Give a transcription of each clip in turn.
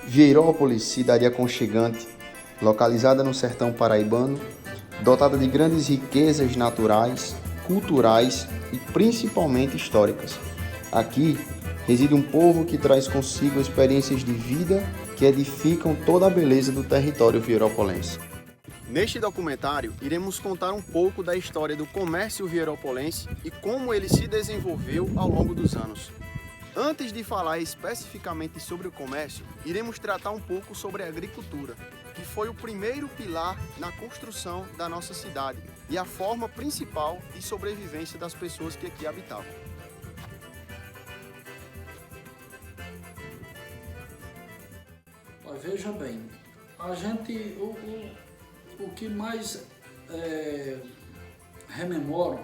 Vieirópolis, cidade aconchegante, localizada no sertão paraibano, dotada de grandes riquezas naturais, culturais e principalmente históricas. Aqui reside um povo que traz consigo experiências de vida que edificam toda a beleza do território vieiropolense. Neste documentário, iremos contar um pouco da história do comércio vieiropolense e como ele se desenvolveu ao longo dos anos. Antes de falar especificamente sobre o comércio, iremos tratar um pouco sobre a agricultura, que foi o primeiro pilar na construção da nossa cidade e a forma principal de sobrevivência das pessoas que aqui habitavam. Veja bem, a gente, o que mais rememoro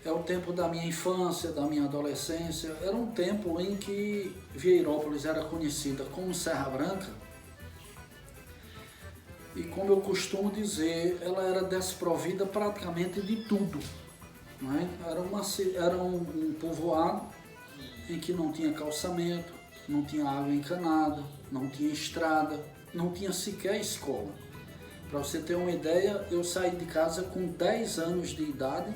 é o tempo da minha infância, da minha adolescência. Era um tempo em que Vieirópolis era conhecida como Serra Branca e, como eu costumo dizer, ela era desprovida praticamente de tudo, né? Era um povoado em que não tinha calçamento, não tinha água encanada, não tinha estrada, não tinha sequer escola. Para você ter uma ideia, eu saí de casa com 10 anos de idade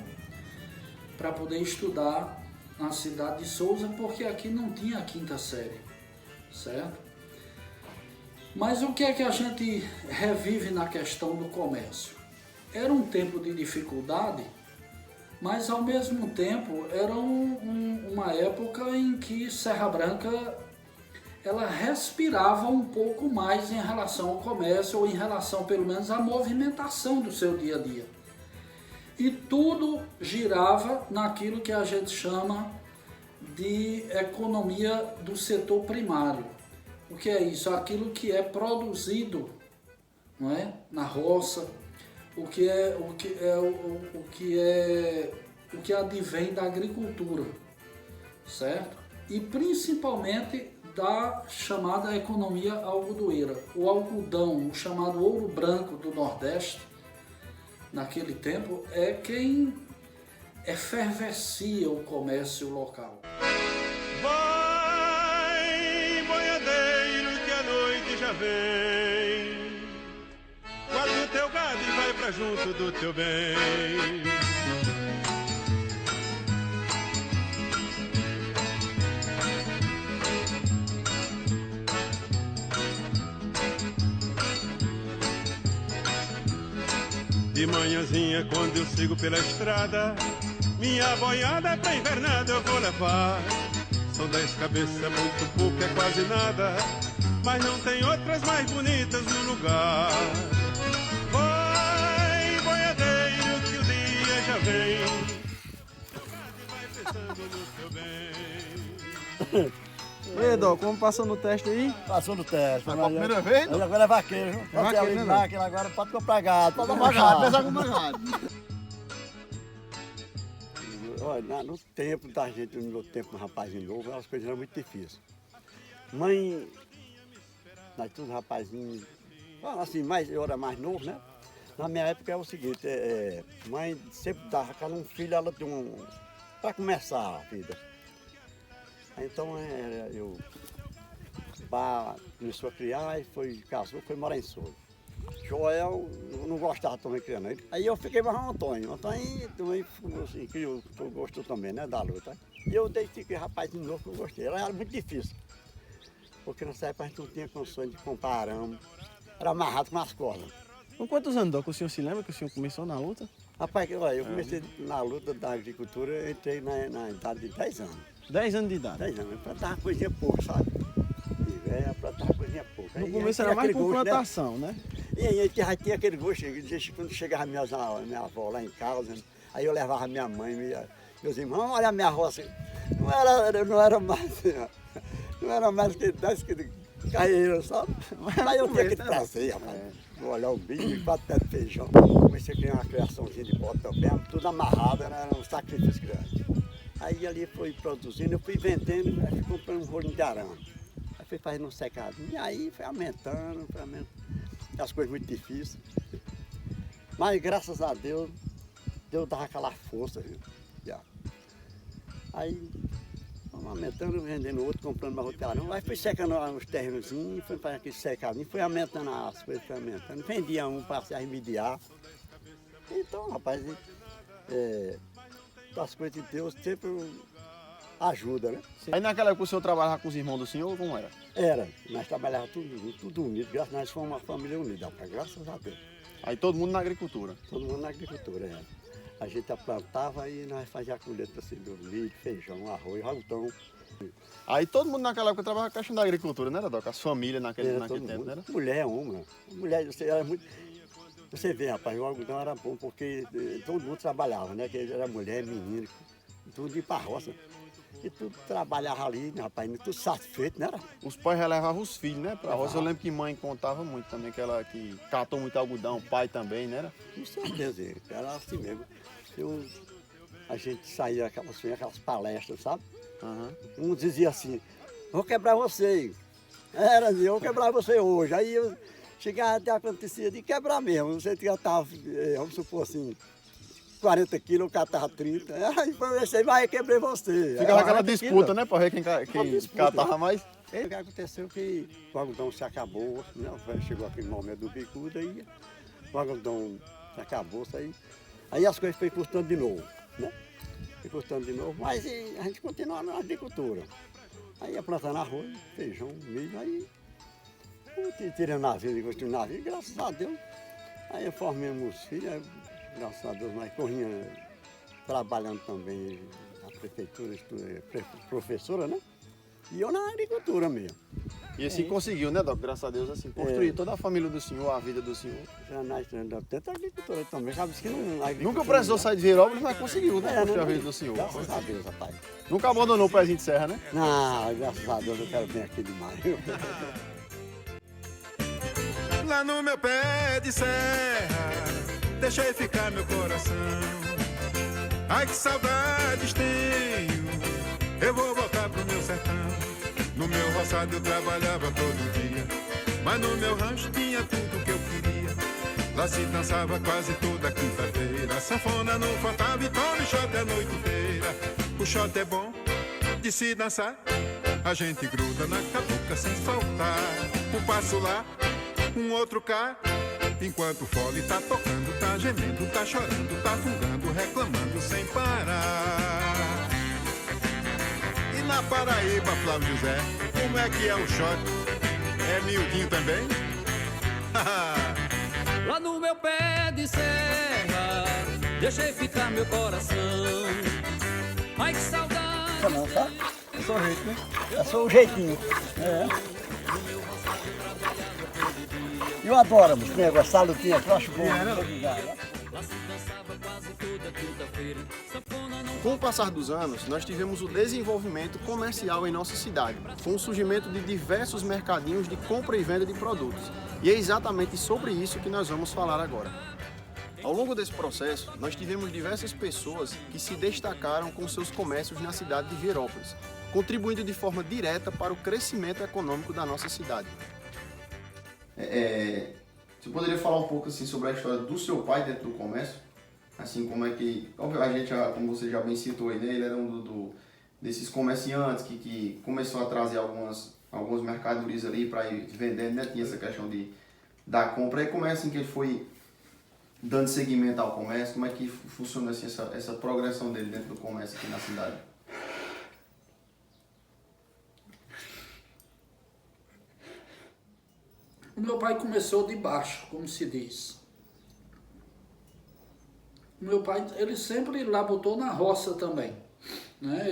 para poder estudar na cidade de Souza, porque aqui não tinha a quinta série, certo? Mas o que é que a gente revive na questão do comércio? Era um tempo de dificuldade, mas ao mesmo tempo era uma época em que Serra Branca ela respirava um pouco mais em relação ao comércio, ou em relação pelo menos à movimentação do seu dia a dia. E tudo girava naquilo que a gente chama de economia do setor primário. O que é isso? Aquilo que é produzido, não é? Na roça, o que advém da agricultura, certo? E principalmente da chamada economia algodoeira. O algodão, o chamado ouro branco do Nordeste, naquele tempo, é quem efervescia o comércio local. Vai, boiadeiro, que a noite já vem. Guarda o teu gado e vai pra junto do teu bem. De manhãzinha, quando eu sigo pela estrada, minha boiada pra invernada eu vou levar. São 10 cabeças, é muito pouco, é quase nada, mas não tem outras mais bonitas no lugar. Vai, boiadeiro, que o dia já vem. Vai pensando no teu bem. E aí, Dó, como passou no teste aí? Passou no teste. Foi a primeira vez, não? Agora é vaqueiro. É vaqueiro, né, não? Máquina agora pode comprar gado, pode Comprar gado, pensar com gado. Olha, no tempo da gente, no meu tempo, um rapazinho novo, as coisas eram muito difíceis. Mãe, nós todos rapazinhos, assim, eu era mais novo, né? Na minha época é o seguinte, mãe sempre dava cada um filho, ela tinha para começar a vida. Então eu começou a criar e casou, foi morar em Souza. Joel não gostava também criando. Aí eu fiquei mais com o Antônio. O Antônio também assim, gostou também, né, da luta. E eu desde que rapaz de novo que eu gostei. Era muito difícil. Porque nessa época a gente não tinha condições de comprar arame. Era amarrado com as cordas. Com quantos anos, Dó, que o senhor se lembra que o senhor começou na luta? Rapaz, eu comecei na luta da agricultura, eu entrei na idade de 10 anos. 10 anos de idade? 10 anos, plantava coisinha pouco, sabe? E plantava coisinha pouco. No começo era mais por gosto, plantação, né? E aí já tinha aquele gosto, quando chegava minha avó lá em casa, aí eu levava minha mãe, meus irmãos, olha a minha roça. Não era mais que 10 carreiras, sabe? Mas eu tinha que trazer, rapaz. Vou olhar o bicho, 4 pés de feijão. Comecei a criar uma criaçãozinha de bota também, tudo amarrado, era um sacrifício grande. Aí ali foi produzindo, eu fui vendendo, aí fui comprando um rolinho de arame. Aí fui fazendo um secadinho, e aí foi aumentando, as coisas muito difíceis. Mas graças a Deus, Deus dava aquela força, viu? Já. Aí, aumentando, vendendo outro, comprando mais outro terreno. Aí foi secando uns terrenozinhos, foi para aquele secadinho, foi aumentando as coisas, foi aumentando. Vendia um para se remediar. Então, rapaz, as coisas de Deus sempre ajuda, né? Aí naquela época o senhor trabalhava com os irmãos do senhor ou como era? Era, nós trabalhávamos tudo unido, graças a nós fomos uma família unida, rapaz, graças a Deus. Aí todo mundo na agricultura. Todo mundo na agricultura, A gente plantava e nós fazíamos a colheita assim, do milho, feijão, arroz, algodão. Aí todo mundo naquela época trabalhava com a questão da agricultura, né, Doc? As famílias naquele Todo tempo, mundo. né? Era? Mulher, homem. Mulher, você era muito. Você vê, rapaz, o algodão era bom porque todo mundo trabalhava, né? Que era mulher, menino, tudo de pra roça. E tudo trabalhava ali, né, rapaz, tudo satisfeito, né? Os pais relevavam os filhos, né? Pra roça. Eu lembro que mãe contava muito também, que ela que catou muito algodão, o pai também, né? Com certeza, era assim mesmo. A gente saía aquelas palestras, sabe? Um dizia assim, vou quebrar você. Era assim, vou quebrar você hoje. Aí eu chegava até acontecia de quebrar mesmo. Você já estava, vamos supor assim, 40 quilos, o cara estava 30. Aí você vai, quebrei você. Ficava aquela disputa, né? Pra ver quem catava mais. O que aconteceu que o algodão se acabou, né? Chegou aquele momento do bicudo, aí o algodão se acabou, aí as coisas foram custando de novo, né? Foi custando de novo, mas a gente continua na agricultura. Aí ia plantando arroz, feijão, milho, aí tirando navio, construindo navio, graças a Deus. Aí eu formamos os filhos, aí, graças a Deus nós corrínhamos trabalhando também na prefeitura, professora, né? E eu na agricultura mesmo. E assim conseguiu, né, Doc? Graças a Deus, assim, construir toda a família do senhor, a vida do senhor. Já nós tenta a agricultura também, sabe que não... Nunca precisou sair de Virópolis, mas conseguiu, né? Construir a vida do senhor. Graças a Deus, rapaz. Nunca abandonou o pezinho de serra, né? Não, graças a Deus eu quero bem aqui demais. Lá no meu pé de serra, deixei ficar meu coração. Ai, que saudades tenho, eu vou voltar pro meu sertão. No meu roçado eu trabalhava todo dia, mas no meu rancho tinha tudo que eu queria. Lá se dançava quase toda quinta-feira, sanfona não faltava e tome shot a noite inteira. O shot é bom de se dançar, a gente gruda na cabuca sem soltar. Um passo lá, um outro cá, enquanto o fole tá tocando, tá gemendo, tá chorando, tá fungando, reclamando sem parar. E na Paraíba, Flávio José, como é que é o shot? É miudinho também? Lá no meu pé de serra, deixei ficar meu coração. Ai, que saudade. Não, sabe? Eu sou o jeito, né? Eu sou o jeitinho. Eu adoro esse negócio, essa lutinha aqui, eu acho bom. Com o passar dos anos, nós tivemos o desenvolvimento comercial em nossa cidade, com o surgimento de diversos mercadinhos de compra e venda de produtos. E é exatamente sobre isso que nós vamos falar agora. Ao longo desse processo, nós tivemos diversas pessoas que se destacaram com seus comércios na cidade de Virópolis, contribuindo de forma direta para o crescimento econômico da nossa cidade. Você poderia falar um pouco assim sobre a história do seu pai dentro do comércio? Assim, como é que a gente, como você já bem citou aí, né? Ele era desses comerciantes que começou a trazer algumas mercadorias ali para ir vendendo, né? Tinha essa questão da compra. E como é assim que ele foi dando seguimento ao comércio? Como é que funciona assim, essa progressão dele dentro do comércio aqui na cidade? O meu pai começou de baixo, como se diz. O meu pai, ele sempre labutou na roça também, né?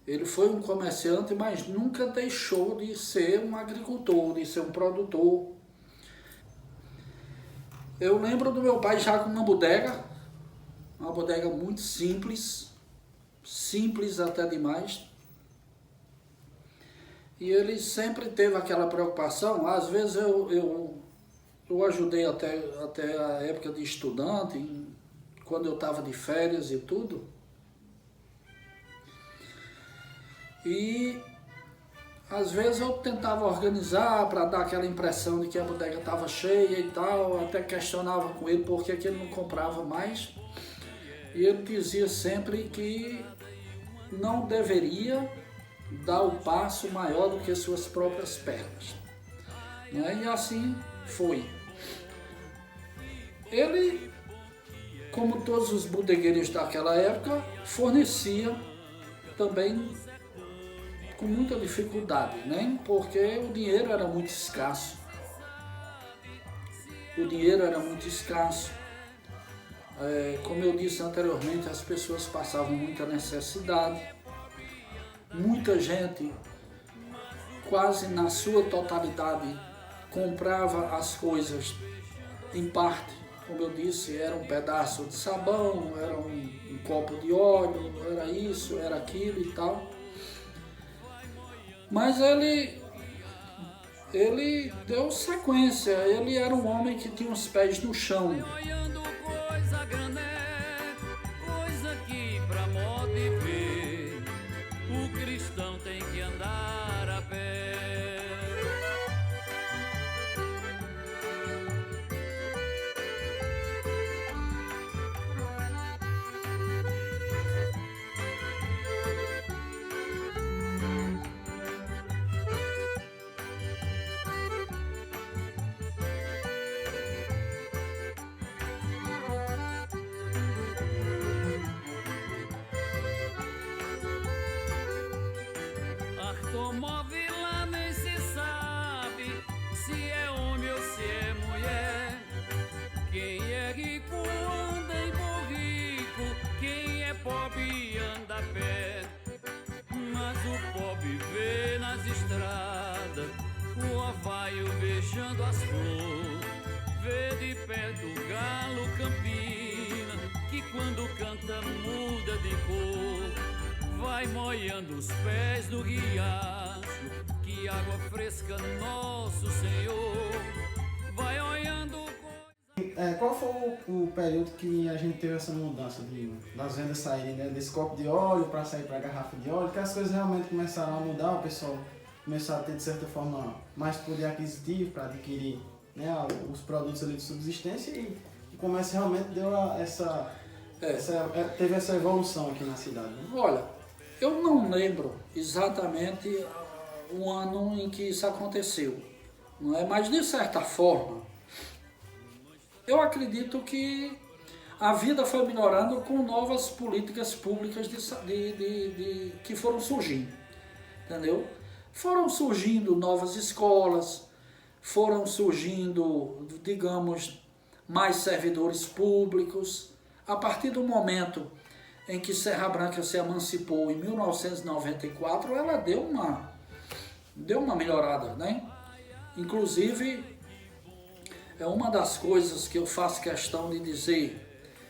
Ele foi um comerciante, mas nunca deixou de ser um agricultor, de ser um produtor. Eu lembro do meu pai já com uma bodega muito simples até demais. E ele sempre teve aquela preocupação. Às vezes eu ajudei até a época de estudante, quando eu estava de férias e tudo. E às vezes eu tentava organizar para dar aquela impressão de que a bodega estava cheia e tal. Até questionava com ele por que ele não comprava mais. E ele dizia sempre que não deveria dar o passo maior do que suas próprias pernas. Né? E assim foi. Ele, como todos os bodegueiros daquela época, fornecia também com muita dificuldade, né? Porque o dinheiro era muito escasso. O dinheiro era muito escasso. Como eu disse anteriormente, as pessoas passavam muita necessidade. Muita gente, quase na sua totalidade, comprava as coisas em parte. Como eu disse, era um pedaço de sabão, era um copo de óleo, era isso, era aquilo e tal. Mas ele deu sequência, ele era um homem que tinha os pés no chão. Olhando coisa grané, coisa que pra moda e ver, o cristão tem que andar a pé. Automóvel lá nem se sabe se é homem ou se é mulher. Quem é rico anda em borrico, quem é pobre anda a pé. Mas o pobre vê nas estradas o orvalho beijando as flores, vê de perto o galo campina, que quando canta muda de cor. Vai molhando os pés do riacho, que água fresca nosso Senhor. Vai olhando Qual foi o período que a gente teve essa mudança das vendas saírem, né, desse copo de óleo para sair para a garrafa de óleo, que as coisas realmente começaram a mudar, o pessoal começou a ter de certa forma mais poder aquisitivo para adquirir, né, os produtos ali de subsistência e o comércio realmente deu teve essa evolução aqui na cidade. Né? Olha, eu não lembro exatamente o ano em que isso aconteceu, não é? Mas de certa forma, eu acredito que a vida foi melhorando com novas políticas públicas que foram surgindo, entendeu? Foram surgindo novas escolas, foram surgindo, digamos, mais servidores públicos. A partir do momento em que Serra Branca se emancipou em 1994, ela deu uma melhorada, né? Inclusive, é uma das coisas que eu faço questão de dizer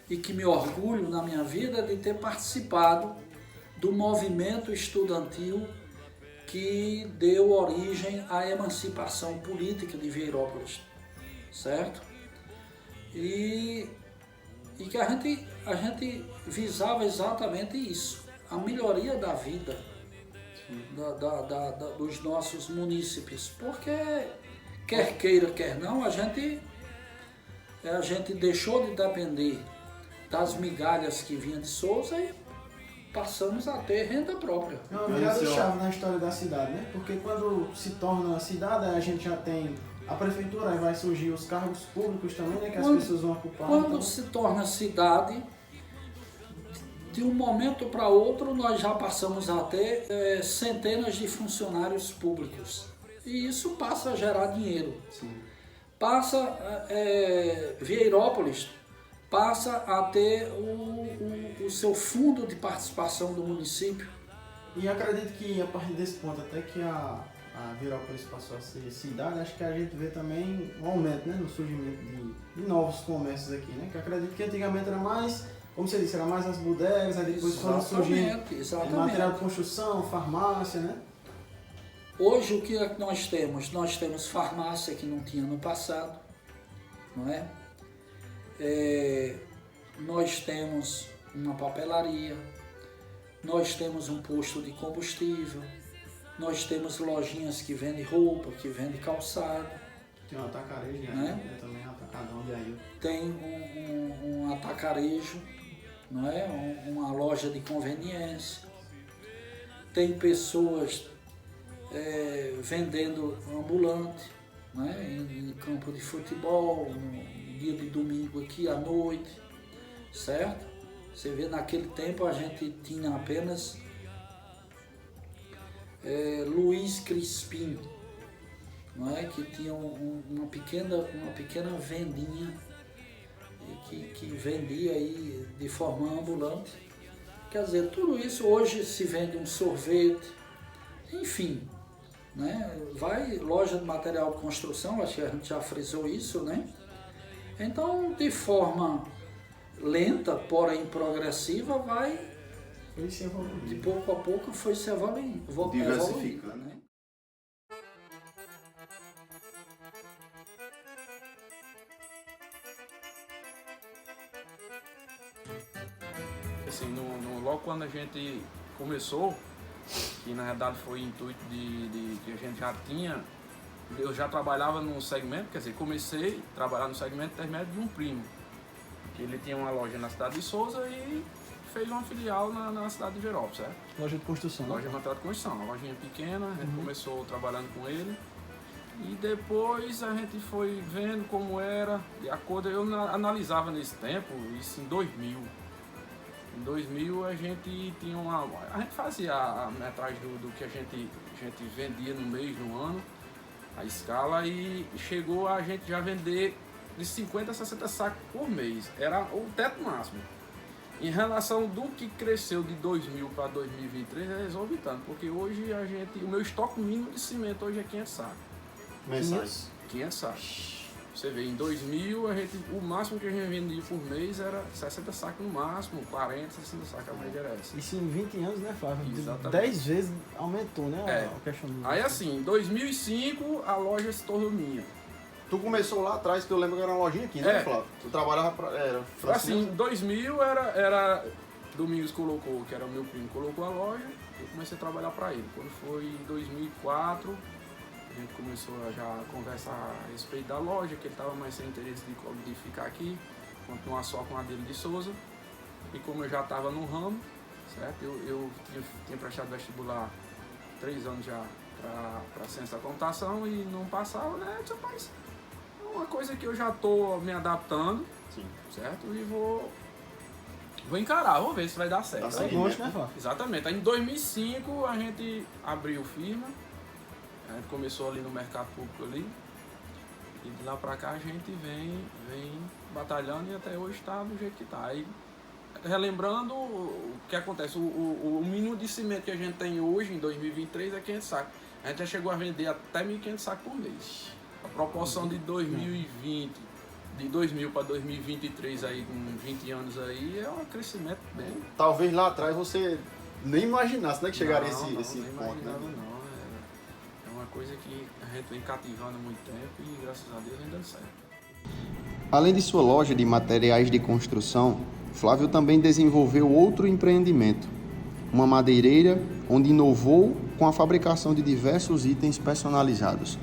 e que me orgulho na minha vida de ter participado do movimento estudantil que deu origem à emancipação política de Vieirópolis, certo? E que a gente visava exatamente isso, a melhoria da vida dos nossos munícipes, porque quer queira, quer não, a gente deixou de depender das migalhas que vinham de Sousa e passamos a ter renda própria. É uma virada-chave na história da cidade, né? Porque quando se torna cidade, a gente já tem a prefeitura, aí vai surgir os cargos públicos também, né? Que as pessoas vão ocupar. Quando então se torna cidade, de um momento para outro, nós já passamos a ter centenas de funcionários públicos. E isso passa a gerar dinheiro. Sim. Vieirópolis passa a ter o seu fundo de participação do município. E acredito que a partir desse ponto, até que a Vieirópolis passou a ser cidade, acho que a gente vê também um aumento, né, no surgimento de novos comércios aqui, né? Que acredito que antigamente era mais, como você disse, era mais as bodegas, aí depois foram surgindo material de construção, farmácia, né? Hoje o que é que nós temos? Nós temos farmácia que não tinha no passado, não é? Nós temos uma papelaria, nós temos um posto de combustível, nós temos lojinhas que vendem roupa, que vendem calçado. Tem um atacarejo, né? Também um atacadão de aí. Tem um atacarejo, não é? Uma loja de conveniência. Tem pessoas vendendo ambulante, né? Em campo de futebol, no dia de domingo aqui à noite, certo? Você vê, naquele tempo a gente tinha apenas Luiz Crispim, não é? Que tinha uma pequena vendinha que vendia aí de forma ambulante. Quer dizer, tudo isso hoje se vende um sorvete, enfim, né? Vai loja de material de construção, acho que a gente já frisou isso, né? Então, de forma lenta, porém progressiva, Foi se evoluindo. de pouco a pouco foi se evoluindo, Diversificando. né? Assim, logo quando a gente começou, que na verdade foi intuito de que a gente já tinha, eu já trabalhava num segmento, quer dizer, comecei a trabalhar no segmento intermédio de um primo, que ele tinha uma loja na cidade de Souza e fez uma filial na cidade de Verópolis, certo? Loja de construção. Loja de material de construção, uma lojinha pequena, a gente começou trabalhando com ele. E depois a gente foi vendo como era, de acordo, eu analisava nesse tempo, isso em 2000. Em 2000 a gente tinha a gente fazia a metragem do que a gente vendia no mês, no ano, a escala, e chegou a gente já vender de 50 a 60 sacos por mês, era o teto máximo. Em relação do que cresceu de 2000 para 2023 é exorbitante, porque hoje o meu estoque mínimo de cimento hoje é 500 sacos. Mensais. 500 sacos. Você vê, em 2000 o máximo que a gente vendia por mês era 60 sacos no máximo, 40, 60 sacos, a média era essa. Isso em 20 anos, né, Flávio? Exatamente. 10 vezes aumentou, né? A questão do... Aí assim, em 2005 a loja se tornou minha. Tu começou lá atrás, que eu lembro que era uma lojinha aqui, né, É. Flávio? Tu trabalhava era Assim, em 2000 era Domingos colocou, que era o meu primo, colocou a loja, eu comecei a trabalhar para ele. Quando foi em 2004, a gente começou a já conversar a respeito da loja, que ele estava mais sem interesse de ficar aqui, continuar só com a dele de Souza. E como eu já estava no ramo, certo? Eu tinha prestado vestibular 3 anos já para ciência da computação e não passava, né? Eu disse, rapaz, é uma coisa que eu já estou me adaptando, Sim. certo? E vou encarar, vou ver se vai dar certo. Dá certo. Aí, Longe, né, Flávio? exatamente. Aí em 2005 a gente abriu firma, a gente começou ali no mercado público ali, e de lá pra cá a gente vem batalhando e até hoje está do jeito que está. Aí, relembrando o que acontece, o mínimo de cimento que a gente tem hoje, em 2023, é 500 sacos. A gente já chegou a vender até 1.500 sacos por mês. A proporção de 2020, de 2000 para 2023, aí, com 20 anos aí, é um crescimento bem... Talvez lá atrás você nem imaginasse, né, que chegaria Não, esse nem ponto, imaginava, né? não. É uma coisa que a gente vem cativando há muito tempo e graças a Deus vem dando certo. Além de sua loja de materiais de construção, Flávio também desenvolveu outro empreendimento, uma madeireira onde inovou com a fabricação de diversos itens personalizados.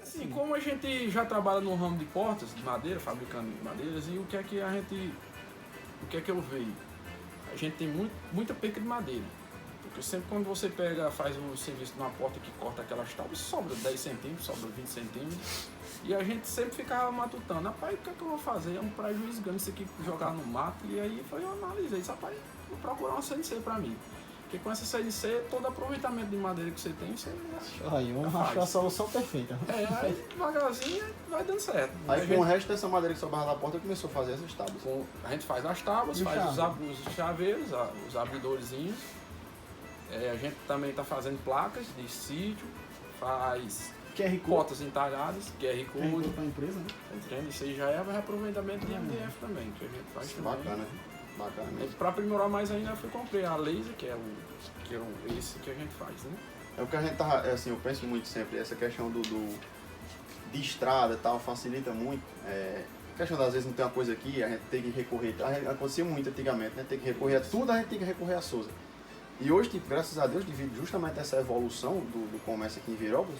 Assim, como a gente já trabalha no ramo de portas de madeira, fabricando madeiras, e o que é que eu vejo? A gente tem muita perca de madeira. Porque sempre quando você faz o serviço de uma porta que corta aquelas tábuas, sobra 10 centímetros, sobra 20 centímetros. E a gente sempre ficava matutando, rapaz, o que é que eu vou fazer? É um prejuízo grande isso aqui, jogar no mato. E aí eu analisei, rapaz, vou procurar uma CNC pra mim. Porque com essa CNC, todo aproveitamento de madeira que você tem, você Aí, vamos achar a solução perfeita. aí devagarzinho vai dando certo. Aí com o resto dessa madeira que sobrava da porta, começou a fazer essas tábuas. A gente faz as tábuas, E faz chave? os chaveiros, os abridorzinhos. A gente também está fazendo placas de sítio, faz QR Code. cotas entalhadas, QR Code. Para a empresa, né? Entende? Isso aí já é reaproveitamento de MDF também, que a gente faz também. Bacana, bacana mesmo. Para aprimorar mais ainda, eu comprei a laser, que é esse que a gente faz, né? É o que a gente tá, assim, eu penso muito sempre, essa questão de estrada e tal, facilita muito. A questão das vezes não tem uma coisa aqui, a gente tem que recorrer, acontecia muito antigamente, né? Tem que recorrer a tudo, a gente tem que recorrer a Souza. E hoje, tipo, graças a Deus, devido justamente a essa evolução do comércio aqui em Virópolis,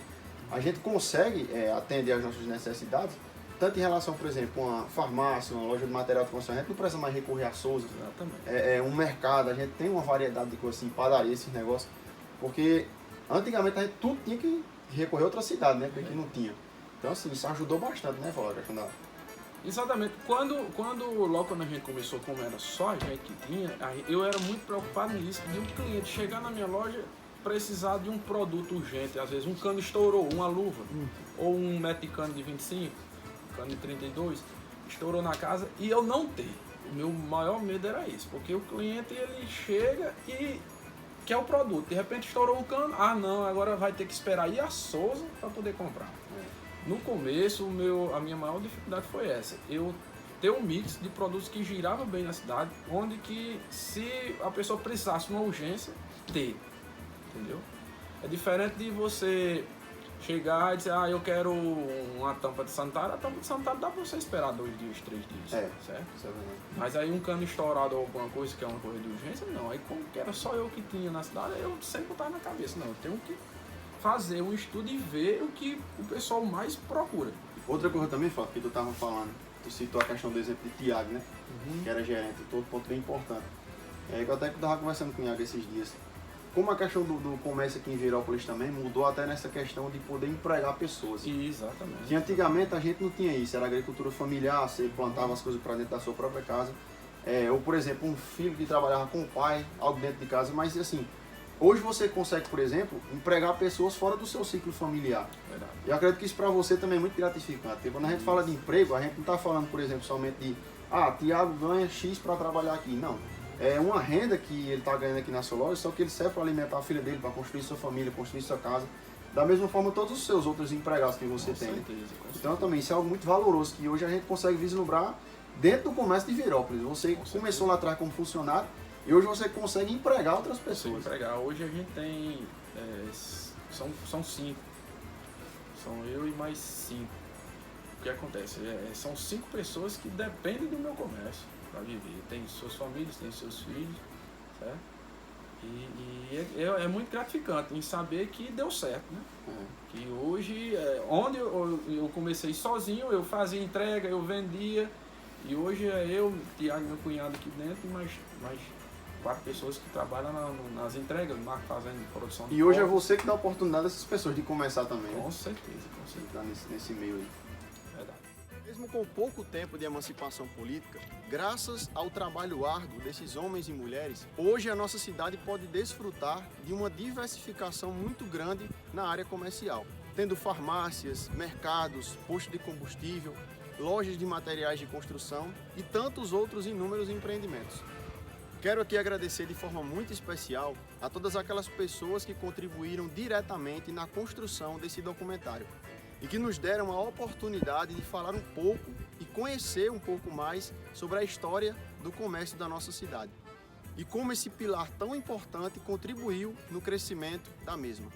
a gente consegue atender às nossas necessidades tanto em relação, por exemplo, a uma farmácia, uma loja de material de construção, a gente não precisa mais recorrer a Souza, Exatamente. um mercado, a gente tem uma variedade de coisas assim, padaria, esses negócios, porque antigamente a gente tudo tinha que recorrer a outra cidade, né, porque aqui não tinha. Então assim, isso ajudou bastante, né, Flávio? Exatamente. Logo quando a gente começou, como era só a gente que tinha, eu era muito preocupado nisso, de um cliente chegar na minha loja, precisar de um produto urgente. Às vezes um cano estourou, uma luva, ou um metro de cano de 25, cano de 32, estourou na casa e eu não ter. O meu maior medo era isso, porque o cliente ele chega e quer o produto. De repente estourou um cano, não, agora vai ter que esperar ir a Souza para poder comprar. No começo, a minha maior dificuldade foi essa. Eu ter um mix de produtos que girava bem na cidade, onde que se a pessoa precisasse de uma urgência, ter. Entendeu? É diferente de você chegar e dizer, eu quero uma tampa de sanitário. A tampa de sanitário dá pra você esperar 2 dias, 3 dias, certo? Isso é verdade. Mas aí um cano estourado ou alguma coisa que é uma coisa de urgência, não. Aí como que era só eu que tinha na cidade, eu sempre botava na cabeça, não, eu tenho que fazer um estudo e ver o que o pessoal mais procura. Outra coisa também, Flávio, que tu estava falando, tu citou a questão do exemplo de Tiago, né? Que era gerente, todo ponto bem importante. Eu até estava conversando com o Iago esses dias. Como a questão do comércio aqui em Virópolis também mudou até nessa questão de poder empregar pessoas. Exatamente. Que antigamente a gente não tinha isso, era agricultura familiar, você plantava as coisas para dentro da sua própria casa. Ou, por exemplo, um filho que trabalhava com o pai, algo dentro de casa, mas assim, hoje você consegue, por exemplo, empregar pessoas fora do seu ciclo familiar. Verdade. Eu acredito que isso para você também é muito gratificante. Porque quando a gente fala de emprego, a gente não está falando, por exemplo, somente de Tiago ganha X para trabalhar aqui. Não. É uma renda que ele está ganhando aqui na sua loja, só que ele serve para alimentar a filha dele, para construir sua família, construir sua casa. Da mesma forma, todos os seus outros empregados que você tem. Então também isso é algo muito valoroso, que hoje a gente consegue vislumbrar dentro do comércio de Virópolis. Você começou lá atrás como funcionário, e hoje você consegue empregar outras pessoas. Hoje a gente tem. São 5. São eu e mais 5. O que acontece? São 5 pessoas que dependem do meu comércio para viver. Tem suas famílias, tem seus filhos, certo? E é muito gratificante em saber que deu certo, né? Que hoje, onde eu comecei sozinho, eu fazia entrega, eu vendia. E hoje é eu, Tiago, meu cunhado aqui dentro, e mais 4 pessoas que trabalham nas entregas, fazendo produção de E hoje é povos. você que dá a oportunidade dessas pessoas de começar também, né? Com certeza. Tá nesse meio aí. Verdade. Mesmo com pouco tempo de emancipação política, graças ao trabalho árduo desses homens e mulheres, hoje a nossa cidade pode desfrutar de uma diversificação muito grande na área comercial, tendo farmácias, mercados, postos de combustível, lojas de materiais de construção e tantos outros inúmeros empreendimentos. Quero aqui agradecer de forma muito especial a todas aquelas pessoas que contribuíram diretamente na construção desse documentário e que nos deram a oportunidade de falar um pouco e conhecer um pouco mais sobre a história do comércio da nossa cidade e como esse pilar tão importante contribuiu no crescimento da mesma.